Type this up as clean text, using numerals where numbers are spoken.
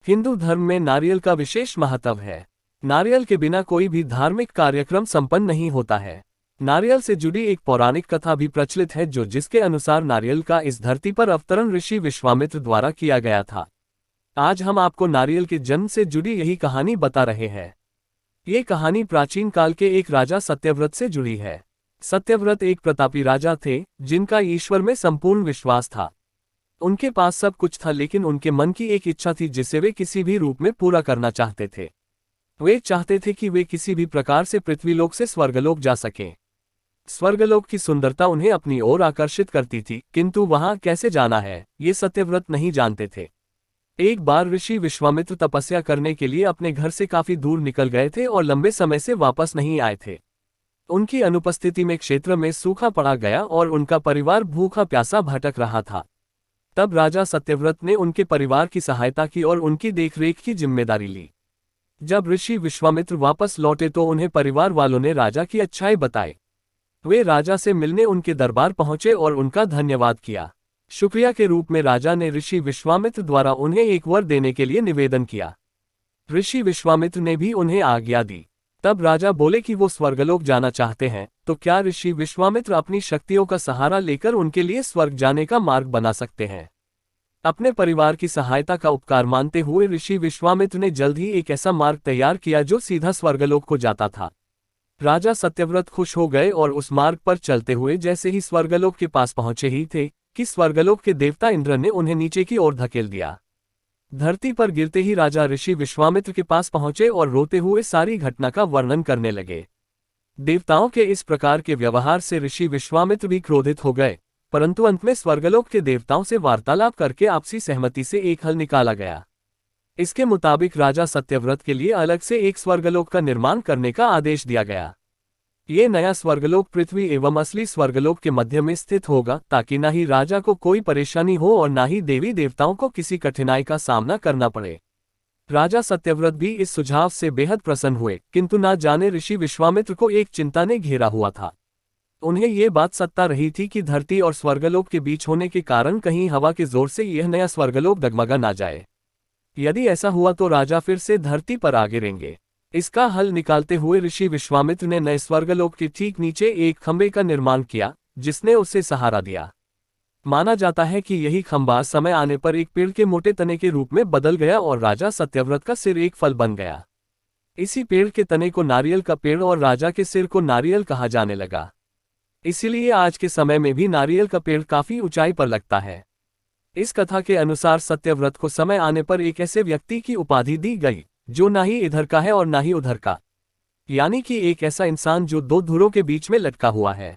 हिंदू धर्म में नारियल का विशेष महत्व है। नारियल के बिना कोई भी धार्मिक कार्यक्रम संपन्न नहीं होता है। नारियल से जुड़ी एक पौराणिक कथा भी प्रचलित है जिसके अनुसार नारियल का इस धरती पर अवतरण ऋषि विश्वामित्र द्वारा किया गया था। आज हम आपको नारियल के जन्म से जुड़ी यही कहानी बता रहे हैं। ये कहानी प्राचीन काल के एक राजा सत्यव्रत से जुड़ी है। सत्यव्रत एक प्रतापी राजा थे जिनका ईश्वर में संपूर्ण विश्वास था। उनके पास सब कुछ था, लेकिन उनके मन की एक इच्छा थी जिसे वे किसी भी रूप में पूरा करना चाहते थे। वे चाहते थे कि वे किसी भी प्रकार से पृथ्वीलोक से स्वर्गलोक जा सकें। स्वर्गलोक की सुंदरता उन्हें अपनी ओर आकर्षित करती थी, किंतु वहां कैसे जाना है ये सत्यव्रत नहीं जानते थे। एक बार ऋषि विश्वामित्र तपस्या करने के लिए अपने घर से काफी दूर निकल गए थे और लंबे समय से वापस नहीं आए थे। उनकी अनुपस्थिति में क्षेत्र में सूखा पड़ा गया और उनका परिवार भूखा प्यासा भटक रहा था। तब राजा सत्यव्रत ने उनके परिवार की सहायता की और उनकी देखरेख की जिम्मेदारी ली। जब ऋषि विश्वामित्र वापस लौटे तो उन्हें परिवार वालों ने राजा की अच्छाई बताई। वे राजा से मिलने उनके दरबार पहुंचे और उनका धन्यवाद किया। शुक्रिया के रूप में राजा ने ऋषि विश्वामित्र द्वारा उन्हें एक वर देने के लिए निवेदन किया। ऋषि विश्वामित्र ने भी उन्हें आज्ञा दी। तब राजा बोले कि वो स्वर्गलोक जाना चाहते हैं, तो क्या ऋषि विश्वामित्र अपनी शक्तियों का सहारा लेकर उनके लिए स्वर्ग जाने का मार्ग बना सकते हैं। अपने परिवार की सहायता का उपकार मानते हुए ऋषि विश्वामित्र ने जल्द ही एक ऐसा मार्ग तैयार किया जो सीधा स्वर्गलोक को जाता था। राजा सत्यव्रत खुश हो गए और उस मार्ग पर चलते हुए जैसे ही स्वर्गलोक के पास पहुंचे ही थे कि स्वर्गलोक के देवता इंद्र ने उन्हें नीचे की ओर धकेल दिया। धरती पर गिरते ही राजा ऋषि विश्वामित्र के पास पहुंचे और रोते हुए सारी घटना का वर्णन करने लगे। देवताओं के इस प्रकार के व्यवहार से ऋषि विश्वामित्र भी क्रोधित हो गए, परंतु अंत में स्वर्गलोक के देवताओं से वार्तालाप करके आपसी सहमति से एक हल निकाला गया। इसके मुताबिक राजा सत्यव्रत के लिए अलग से एक स्वर्गलोक का निर्माण करने का आदेश दिया गया। ये नया स्वर्गलोक पृथ्वी एवं असली स्वर्गलोक के मध्य में स्थित होगा, ताकि न ही राजा को कोई परेशानी हो और न ही देवी देवताओं को किसी कठिनाई का सामना करना पड़े। राजा सत्यव्रत भी इस सुझाव से बेहद प्रसन्न हुए, किंतु ना जाने ऋषि विश्वामित्र को एक चिंता ने घेरा हुआ था। उन्हें ये बात सता रही थी कि धरती और स्वर्गलोक के बीच होने के कारण कहीं हवा के जोर से यह नया स्वर्गलोक डगमगा ना जाए। यदि ऐसा हुआ तो राजा फिर से धरती पर आ गिरेंगे। इसका हल निकालते हुए ऋषि विश्वामित्र ने नए स्वर्गलोक के ठीक नीचे एक खंबे का निर्माण किया, जिसने उसे सहारा दिया। माना जाता है कि यही खंबा समय आने पर एक पेड़ के मोटे तने के रूप में बदल गया और राजा सत्यव्रत का सिर एक फल बन गया। इसी पेड़ के तने को नारियल का पेड़ और राजा के सिर को नारियल कहा जाने लगा। इसीलिए आज के समय में भी नारियल का पेड़ काफी ऊंचाई पर लगता है। इस कथा के अनुसार सत्यव्रत को समय आने पर एक ऐसे व्यक्ति की उपाधि दी गई जो ना ही इधर का है और ना ही उधर का, यानी कि एक ऐसा इंसान जो दो धुरों के बीच में लटका हुआ है।